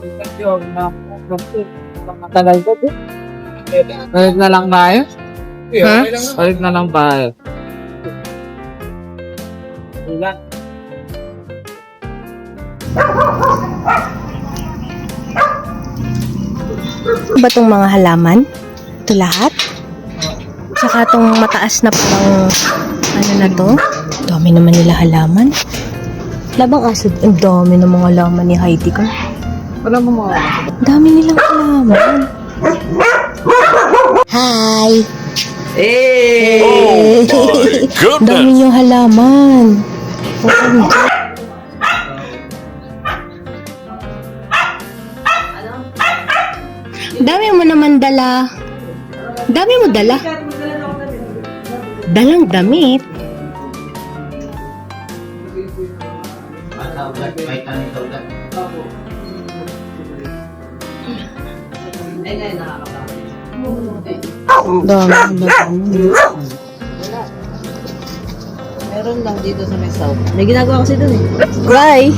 Yung matagal ko po. Balik na lang tayo. Ha? Balik na lang tayo. Wala. Ba tong mga halaman? Ito lahat? Tsaka tong mataas na parang ano na to? Dami naman nila halaman. Labang aso, ang dami ng mga halaman ni Heidi ko. Wala mo mga. Dami nilang halaman. Hi! Eh! Dami niyong halaman. Dami mo naman dala. Dami mo dala. Dalang damit. Dami. Meron lang dito sa may south. May ginagawa kasi doon eh. Bye!